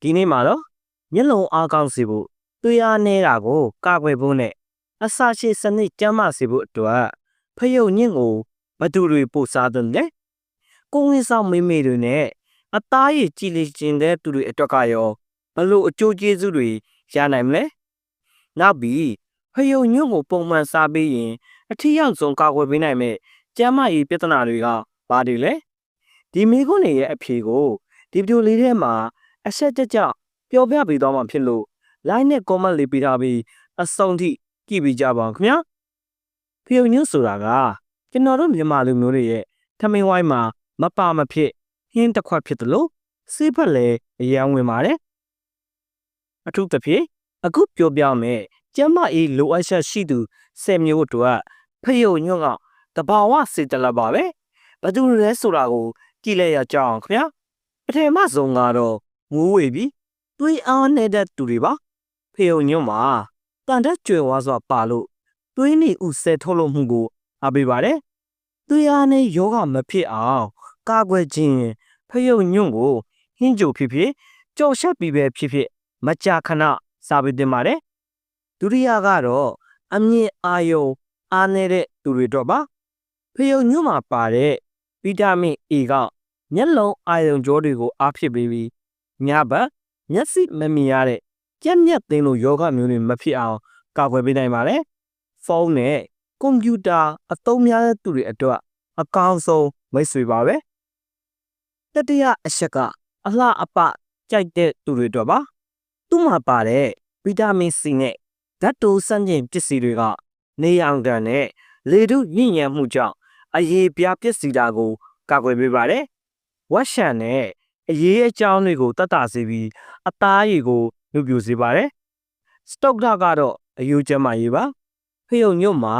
ဒီနေ့မှာတော့မျက်လုံးအားကောင်းစေဖို့သွေးအားနည်းတာကိုကာကွယ်ဖို့နဲ့အစာရှည်စနစ်ကျန်းမာစေဖို့အတွက်ဖယုတ်ညင်းကိုဘသူတွေပို့စားတယ်လဲကိုဝင်ဆောင်မိမိတွေနဲ့အသားရည်ကြည်လင်ခြင်းတဲ့သူတွေအတွက်ကရောဘလို့အကျိုးကျေးဇူးတွေရနိုင်မလဲနောက်ပြီးဖယုတ်ညွန့်ကိုပုံမှန်စားပေးရင်အထီးရောက်ဆုံးကာကွယ်ပေးနိုင်မဲ့ကျန်းမာရေးပြဿနာတွေကဘာတွေလဲဒီမိခွန်းတွေရဲ့အဖြေကိုဒီဗီဒီယိုလေးထဲမှာအဆက်တကျပြောပြပေးသွားမှာဖြစ်လို့ like နဲ့ comment လေးပေးထားပြီးအဆုံးထိကြည့်ပေးကြပါဦးခင်ဗျာဖယုတ်ညွန့်ဆိုတာကကျွန်တော်တို့မြန်မာလူမျိုးတွေရဲ့ထမင်းဝိုင်းမှာမပါမဖြစ်ဟင်းတစ်ခွက်ဖြစ်တယ်လို့စေးဖက်လည်းအယံဝင်ပါတယ်အထူးသဖြင့်အခုပြောပြမယ်ကျမအေးလိုအပ်ချက်ရှိသူ10မျိုးအတွက်ဖယုတ်ညွန့်ကတဘာဝစေတလပါပဲဘသူလဲဆိုတာကိုကြည့်လိုက်ရကြအောင်ခင်ဗျာပထမဆုံးကတော့ငိုးဝေပြီးသွေးအားနေတဲ့သူတွေပါဖယုတ်ညွန့်မှာတန်တက်ကြွယ်ဝါစွာပါလို့သွေးနေဥဆဲထုတ်လို့မှုကိုအားပေးပါတယ်သွေးအားနဲ့ယောဂမဖြစ်အောင်ကာကွယ်ခြင်းဖယုတ်ညွန့်ကိုဟင်းကြိုဖြစ်ဖြစ်ကြော်ရှက်ပြီးပဲဖြစ်ဖြစ်မကြာခဏစားပေးတင်ပါတယ်ဒုတိယကတော့အမြင့်အာယုံအားနေတဲ့သူတွေတော့ပါဖယုတ်ညွန့်မှာပါတဲ့ဗီတာမင် A ကမျက်လုံးအာယုံကြောတွေကိုအားဖြစ်ပေးပြီးညဘက်မျက်စိမမြင်ရတဲ့ကြက်မြက်သိမ်းလို့ယောဂမျိုးတွေမဖြစ်အောင်ကာကွယ်ပေးနိုင်ပါတယ်ဖုန်းနဲ့ကွန်ပျူတာအသုံးများတဲ့သူတွေအတွက်အကောင်းဆုံးမိတ်ဆွေပါပဲတတိယအချက်ကအလှအပကြိုက်တဲ့သူတွေအတွက်ပါသူ့မှာပါတဲ့ဗီတာမင် C နဲ့ဓာတ်တိုးစမ်းကျင်ပစ္စည်းတွေကနေရောင်တန်နဲ့လေထုညဉ့်ညံမှုကြောင့်အရေးပြားပစ္စည်းတာကိုကာကွယ်ပေးပါတယ်ဝက်ရှန်နဲ့အရေးအကြောင်းတွေကိုတတ်တာစေပြီးအသားရည်ကိုညှို့ပြစေပါတယ်စတုတ်ဓာတ်ကတော့အယူကျန်းမာရေးပါဖယုတ်ညွန့်မှာ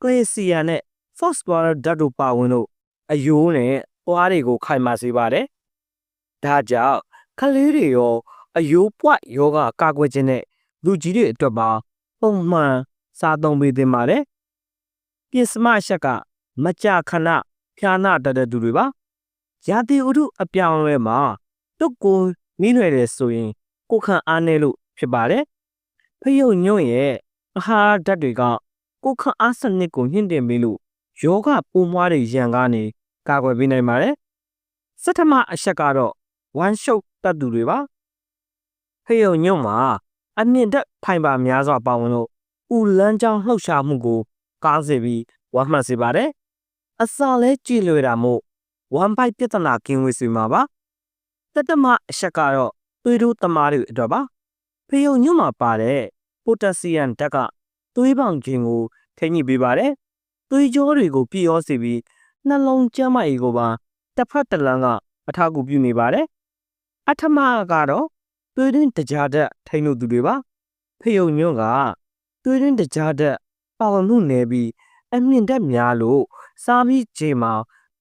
ကလစီယာနဲ့ဖော့စဖောရတ်ဓာတ်တို့ပါဝင်လို့အယိုးနဲ့သွားတွေကိုခိုင်မာစေပါတယ်ဒါကြောင့်ကလေးတွေရောအယိုးပွတ်ယောဂကာကွယ်ခြင်းနဲ့လူကြီးတွေအတွက်ပါပုံမှန်စားသုံးပေးသင့်ပါတယ်ပြင်စမအချက်ကမကြာခဏဖျားနာတတ်တဲ့သူတွေပါရာသီဥတုအပြောင်းအလဲမှာတုတ်ကိုနှီးနွယ်တယ်ဆိုရင်ကိုခံအားနည်းလို့ဖြစ်ပါတယ်ဖယုတ်ညွန့်ရဲ့အာဟာရဓာတ်တွေကကိုခံအားစနစ်ကိုညှင့်တင်ပေးလို့ယောဂပိုးမွားတွေရန်ကနေကာကွယ်ပေးနိုင်ပါတယ်စထမအချက်ကတော့ဝမ်းရှုပ်တတ်သူတွေပါဖယုတ်ညွန့်မှာအမြင့်တက်ဖိုင်ပါများစွာပါဝင်လို့ဥလန်းချောင်းလှုပ်ရှားမှုကိုကားစေပြီးဝမ်းမှတ်စေပါတယ်အစာလဲကြည်လွယ်တာမို့ဝမ်းပိုက်ပြဿနာကင်းဝေးစေမှာပါတတမအချက်ကတော့သွေးတိုးသမားတွေအတွက်ပါဖယုတ်ညွန့်မှာပါတဲ့ပိုတက်ဆီယမ်ဓာတ်ကသွေးပေါင်ခြင်းကိုထိန်းညှိပေးပါတယ်သွေးကြောတွေကိုပြည့်ရောစေပြီးနှလုံးကျန်းမာရေးကိုပါတစ်ဖက်တစ်လမ်းကအထောက်အကူပြုနေပါတယ်အထမကတော့သွေးတွင်းတကြားဓာတ်ထိန်းလို့သူတွေပါဖယုတ်ညွန့်ကသွေးတွင်းတကြားဓာတ်ပါဝင်မှုနည်းပြီးအမြင့်ဓာတ်များလို့စားပြီးချိန်မှာ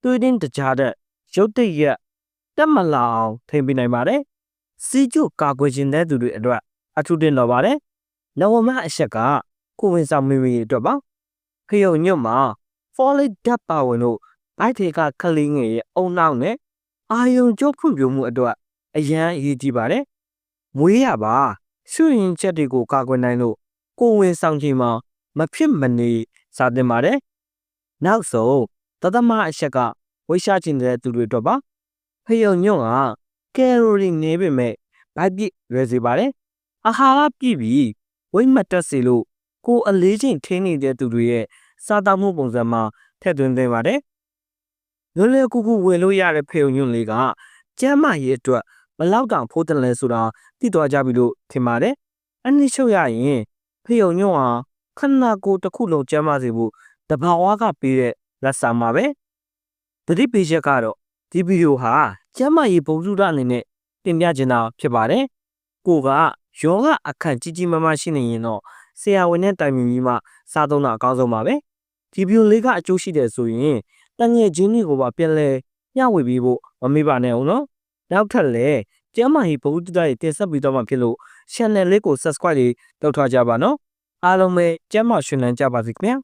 သွေးတွင်းတကြားဓာတ်ရုတ်တရက်တက်မလာအောင်ထိန်းပေးနိုင်ပါတယ်စီးကျုပ်ကာကွယ်ခြင်းတဲ့သူတွေအတွက်အထူးတင်တော်ပါတယ်နဝမအချက်ကကိုဝင်ဆောင်မိမိအတွက်ပါဖယုတ်ညွန့်မှာဖောလိတ်ဓာတ်ပါဝင်လို့ဗိုက်ထေကကလေးငယ်ရဲ့အုံနောက်နဲ့အာယုံကျိုးဖွံ့ဖြိုးမှုအတွက်အရန်အရေးကြီးပါတယ်မွေးရပါရှုရင်ချက်တွေကိုကာကွယ်နိုင်လို့ကိုဝင်ဆောင်ခြင်းမှာမဖြစ်မနေစားသင့်ပါတယ်နောက်ဆုံးတသမအချက်ကဝိရှားခြင်းတဲ့သူတွေအတွက်ပါဖယုတ်ညွန့်ကကယ်လိုရီနည်းပေမဲ့ဗိုက်ပြည့်ရွယ်စေပါတယ်အာဟာရပြည့်ပြီးဝိတ်မတက်စေလို့ကိုအလေးချိန်ထင်းနေတဲ့သူတွေရဲ့စားသောက်မှုပုံစံမှာထည့်သွင်းသင့်ပါတယ်လွယ်လွယ်ကူကူဝယ်လို့ရတဲ့ဖယုတ်ညွန့်လေးကကျန်းမာရေးအတွက်ဘလောက်တောင်ဖိုးတယ်လဲဆိုတာသိသွားကြပြီလို့ထင်ပါတယ်အနည်းချုပ်ရရင်ဖယုတ်ညွန့်ဟာခန္ဓာကိုယ်တစ်ခုလုံးကျန်းမာစေဖို့တဘာဝကပေးတဲ့လက်ဆောင်ပါပဲသတိပေးချက်ကတော့ဒီဗီဒီယိုဟာကျန်းမာရေးဗဟုသုတအနေနဲ့တင်ပြချင်တာဖြစ်ပါတယ်ကိုကယောဂအခန့်ကြီးကြီးမားမားရှိနေရင်တော့ဆရာဝန်နဲ့တိုင်ပင်ပြီးမှစားသုံးတာအကောင်းဆုံးပါပဲဒီဗီဒီယိုလေးကအကျိုးရှိတယ်ဆိုရင်တငယ်ချင်းတွေကိုပါပြန်လဲမျှဝေပေးဖို့မမေ့ပါနဲ့အောင်နော်နောက်ထပ်လည်းကျမ်းမာရေးဗဟုသုတတွေတင်ဆက်ပြီးတော့မှဖြစ်လို့ channel လေးကို subscribe လေးလုပ်ထားကြပါနော်အားလုံးပဲကျမ်းမာရှင်လန်းကြပါစေခင်ဗျာ